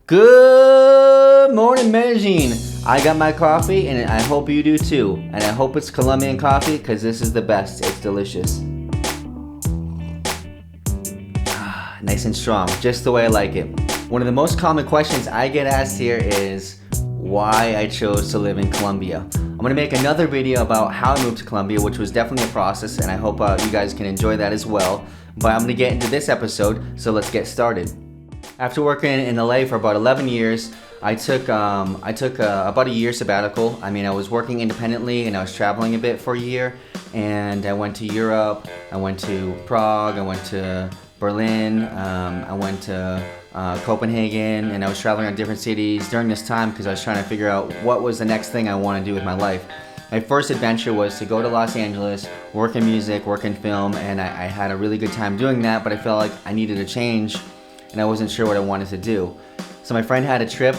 Good morning, Medellín. I got my coffee and I hope you do too. And I hope it's Colombian coffee because this is the best. It's delicious. Nice and strong, just the way I like it. One of the most common questions I get asked here is why I chose to live in Colombia. I'm gonna make another video about how I moved to Colombia, which was definitely a process, and I hope you guys can enjoy that as well. But I'm gonna get into this episode, so let's get started. After working in LA for about 11 years, I took about a year sabbatical. I mean, I was working independently and I was traveling a bit for a year. And I went to Europe, I went to Prague, I went to Berlin, I went to Copenhagen, and I was traveling around different cities during this time because I was trying to figure out what was the next thing I want to do with my life. My first adventure was to go to Los Angeles, work in music, work in film, and I had a really good time doing that, but I felt like I needed a change and I wasn't sure what I wanted to do. So my friend had a trip.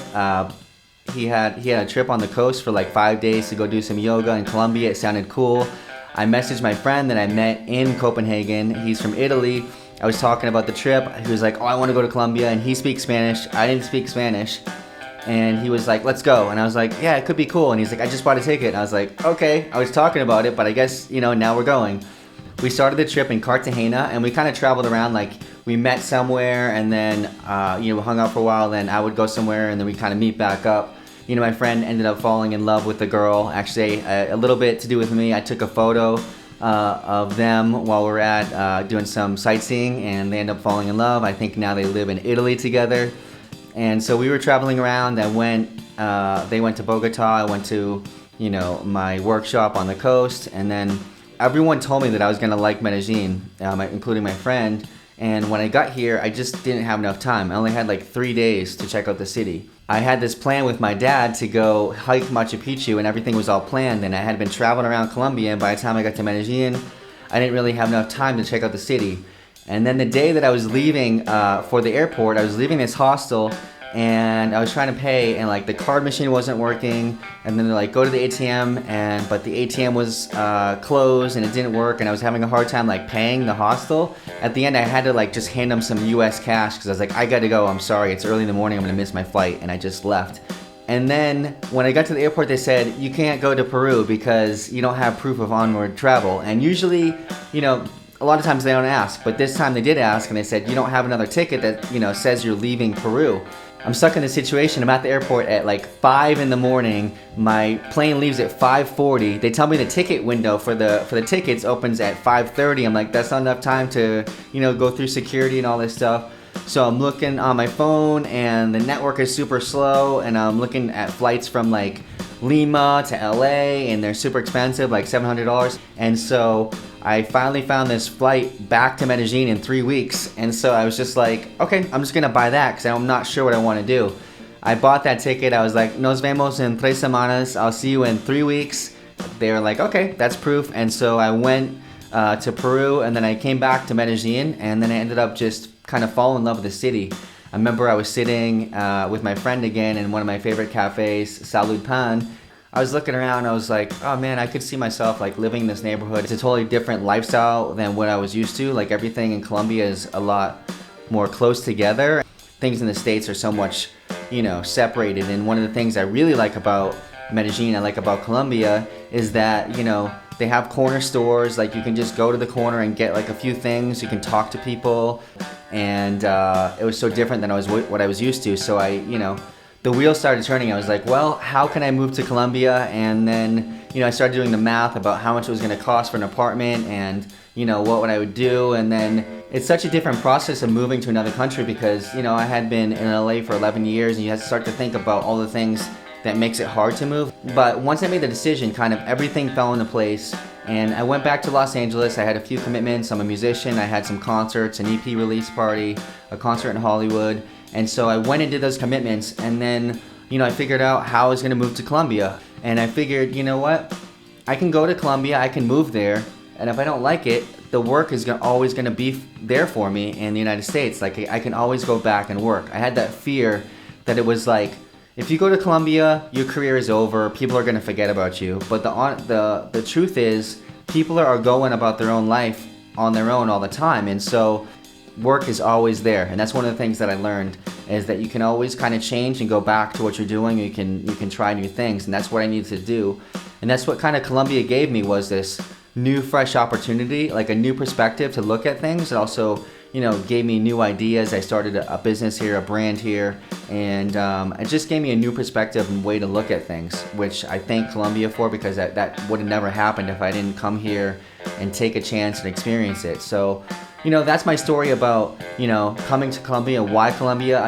He had a trip on the coast for like 5 days to go do some yoga in Colombia. It sounded cool. I messaged my friend that I met in Copenhagen. He's from Italy. I was talking about the trip. He was like, oh, I want to go to Colombia, and he speaks Spanish. I didn't speak Spanish. And he was like, let's go. And I was like, yeah, it could be cool. And he's like, I just bought a ticket. And I was like, okay. I was talking about it, but I guess, now we're going. We started the trip in Cartagena, and we kind of traveled around. Like, we met somewhere, and then we hung out for a while. Then I would go somewhere, and then we kind of meet back up. My friend ended up falling in love with the girl. Actually, a little bit to do with me. I took a photo of them while we were at doing some sightseeing, and they ended up falling in love. I think now they live in Italy together. And so we were traveling around. They went to Bogota. I went to my workshop on the coast, and then everyone told me that I was gonna like Medellín, including my friend. And when I got here, I just didn't have enough time. I only had like 3 days to check out the city. I had this plan with my dad to go hike Machu Picchu, and everything was all planned. And I had been traveling around Colombia, and by the time I got to Medellín, I didn't really have enough time to check out the city. And then the day that I was leaving for the airport, I was leaving this hostel, and I was trying to pay, and like the card machine wasn't working, and then they're like, go to the ATM, but the ATM was closed and it didn't work, and I was having a hard time like paying the hostel. At the end, I had to like just hand them some US cash because I was like, I gotta go, I'm sorry, it's early in the morning, I'm gonna miss my flight, and I just left. And then when I got to the airport, they said, you can't go to Peru because you don't have proof of onward travel. And usually, a lot of times they don't ask, but this time they did ask, and they said, you don't have another ticket that, says you're leaving Peru. I'm stuck in this situation. I'm at the airport at like 5 in the morning. My plane leaves at 5:40. They tell me the ticket window for the tickets opens at 5:30. I'm like, that's not enough time to, go through security and all this stuff. So I'm looking on my phone, and the network is super slow, and I'm looking at flights from like Lima to LA, and they're super expensive, like $700. And so I finally found this flight back to Medellín in 3 weeks. And so I was just like, okay, I'm just gonna buy that because I'm not sure what I want to do. I bought that ticket. I was like, nos vemos en 3 semanas. I'll see you in 3 weeks. They were like, okay, that's proof. And so I went to Peru, and then I came back to Medellín, and then I ended up just kind of falling in love with the city. I remember I was sitting with my friend again in one of my favorite cafes, Salud Pan. I was looking around, I was like, oh man, I could see myself like living in this neighborhood. It's a totally different lifestyle than what I was used to. Like everything in Colombia is a lot more close together. Things in the States are so much, separated. And one of the things I really like about Medellín, I like about Colombia, is that, they have corner stores. Like you can just go to the corner and get like a few things. You can talk to people. And it was so different than what I was used to. So the wheels started turning. I was like, well, how can I move to Colombia? And then, I started doing the math about how much it was going to cost for an apartment, and, what I would do. And then it's such a different process of moving to another country because, I had been in LA for 11 years, and you have to start to think about all the things that makes it hard to move. But once I made the decision, kind of everything fell into place. And I went back to Los Angeles. I had a few commitments. I'm a musician. I had some concerts, an EP release party, a concert in Hollywood. And so I went and did those commitments, and then, I figured out how I was gonna move to Colombia. And I figured, what? I can go to Colombia, I can move there, and if I don't like it, the work is always gonna be there for me in the United States. Like, I can always go back and work. I had that fear that it was like, if you go to Colombia, your career is over, people are gonna forget about you. But the truth is, people are going about their own life on their own all the time. And so work is always there. And that's one of the things that I learned, is that you can always kind of change and go back to what you're doing. You can try new things, and that's what I needed to do. And that's what kind of Colombia gave me, was this new fresh opportunity, like a new perspective to look at things. It also, gave me new ideas. I started a business here, a brand here, and it just gave me a new perspective and way to look at things, which I thank Colombia for, because that would have never happened if I didn't come here and take a chance and experience it. So, that's my story about, coming to Colombia. Why Colombia?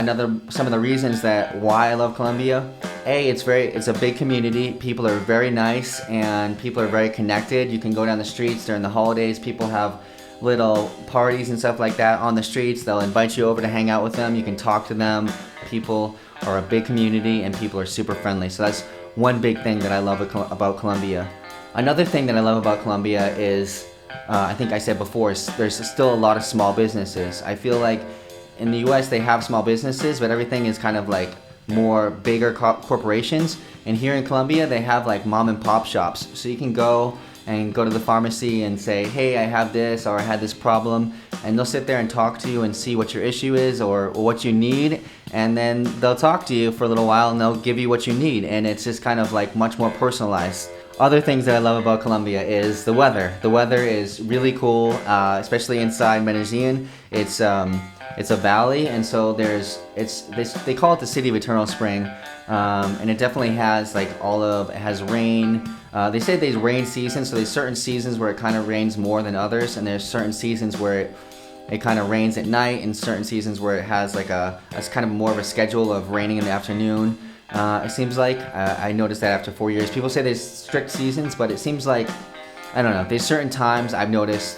Some of the reasons why I love Colombia. It's a big community. People are very nice, and people are very connected. You can go down the streets during the holidays. People have little parties and stuff like that on the streets. They'll invite you over to hang out with them. You can talk to them. People are a big community, and people are super friendly. So that's one big thing that I love about Colombia. Another thing that I love about Colombia is, I think I said before, there's still a lot of small businesses. I feel like in the US they have small businesses, but everything is kind of like more bigger corporations. And here in Colombia they have like mom and pop shops. So you can go to the pharmacy and say, hey, I have this, or I had this problem, and they'll sit there and talk to you and see what your issue is or what you need, and then they'll talk to you for a little while and they'll give you what you need, and it's just kind of like much more personalized. Other things that I love about Colombia is the weather. The weather is really cool, especially inside Medellín. It's a valley, and so they call it the city of eternal spring, and it definitely has it has rain. They say there's rain seasons, so there's certain seasons where it kind of rains more than others, and there's certain seasons where it kind of rains at night, and certain seasons where it has it's kind of more of a schedule of raining in the afternoon. It seems like, I noticed that after 4 years. People say there's strict seasons, but it seems like, I don't know, there's certain times I've noticed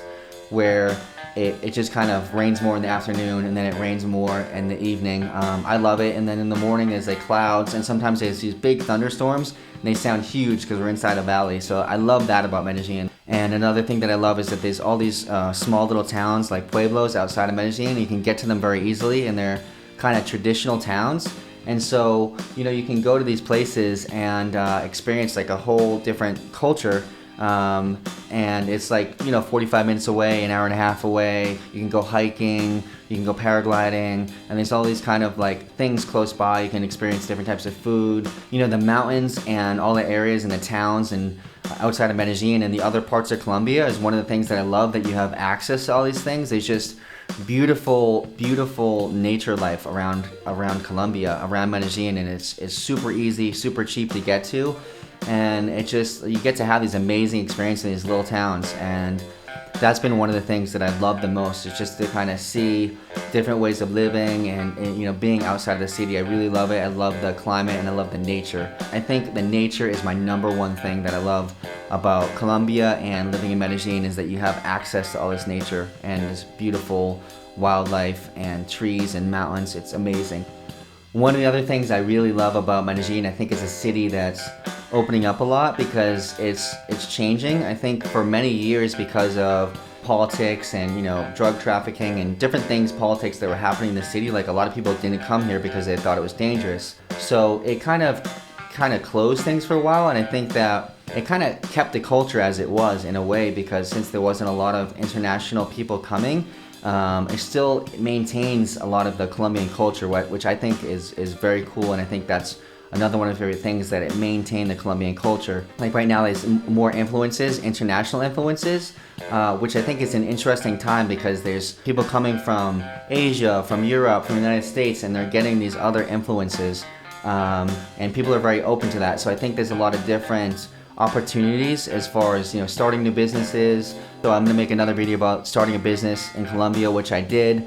where it just kind of rains more in the afternoon, and then it rains more in the evening. I love it. And then in the morning there's clouds, and sometimes there's these big thunderstorms, and they sound huge because we're inside a valley. So I love that about Medellín. And another thing that I love is that there's all these small little towns, like pueblos outside of Medellín. You can get to them very easily, and they're kind of traditional towns. And so, you can go to these places and experience a whole different culture. And it's 45 minutes away, an hour and a half away. You can go hiking, you can go paragliding, and there's all these kind of things close by. You can experience different types of food. The mountains and all the areas and the towns and outside of Medellín and the other parts of Colombia is one of the things that I love, that you have access to all these things. There's just beautiful nature life around Colombia, around Medellín, and it's super easy, super cheap to get to. And you get to have these amazing experiences in these little towns, and that's been one of the things that I love the most. It's just to kind of see different ways of living and being outside of the city. I really love it. I love the climate, and I love the nature. I think the nature is my number one thing that I love about Colombia and living in Medellín, is that you have access to all this nature and this beautiful wildlife and trees and mountains. It's amazing. One of the other things I really love about Medellín, I think, is a city that's opening up a lot, because it's changing. I think for many years, because of politics and drug trafficking and different things, politics that were happening in the city, a lot of people didn't come here because they thought it was dangerous. So it kind of closed things for a while, and I think that it kind of kept the culture as it was in a way, because since there wasn't a lot of international people coming, it still maintains a lot of the Colombian culture, which I think is very cool. And I think that's another one of my favorite things, that it maintained the Colombian culture. Right now there's more influences, international influences, which I think is an interesting time, because there's people coming from Asia, from Europe, from the United States, and they're getting these other influences, and people are very open to that. So I think there's a lot of different opportunities as far as starting new businesses. So I'm going to make another video about starting a business in Colombia, which I did.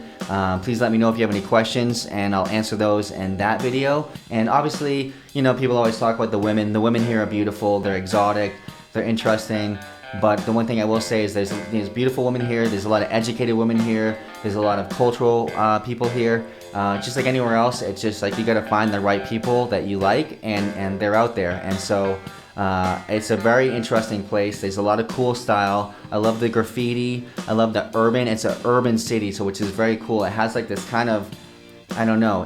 Please let me know if you have any questions, and I'll answer those in that video. And obviously, people always talk about the women. The women here are beautiful, they're exotic, they're interesting. But the one thing I will say is there's beautiful women here, there's a lot of educated women here, there's a lot of cultural people here. Just like anywhere else, it's just you got to find the right people that you like, and they're out there. And so it's a very interesting place. There's a lot of cool style. I love the graffiti. I love the urban. It's an urban city, so which is very cool. It has this kind of, I don't know,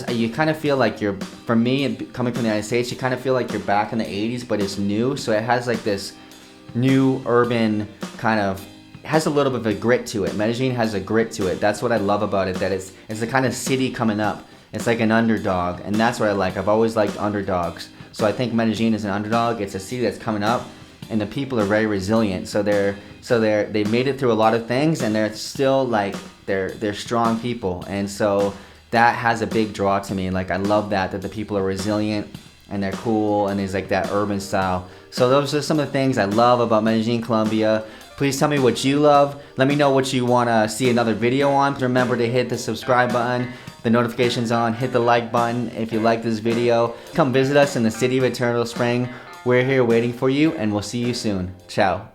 you kind of feel like you're, for me, coming from the United States, you kind of feel like you're back in the 80s, but it's new. So it has this new urban kind of has a little bit of a grit to it. Medellin has a grit to it. That's what I love about it, that it's the kind of city coming up. It's like an underdog, and that's what I like. I've always liked underdogs. So I think Medellin is an underdog. It's a city that's coming up, and the people are very resilient. So they've made it through a lot of things, and they're still like they're strong people. And so that has a big draw to me. Like I love that the people are resilient and they're cool, and there's like that urban style. So those are some of the things I love about Medellin, Colombia. Please tell me what you love. Let me know what you want to see another video on. Remember to hit the subscribe button, the notifications on, hit the like button if you like this video. Come visit us in the city of Eternal Spring. We're here waiting for you, and we'll see you soon. Ciao.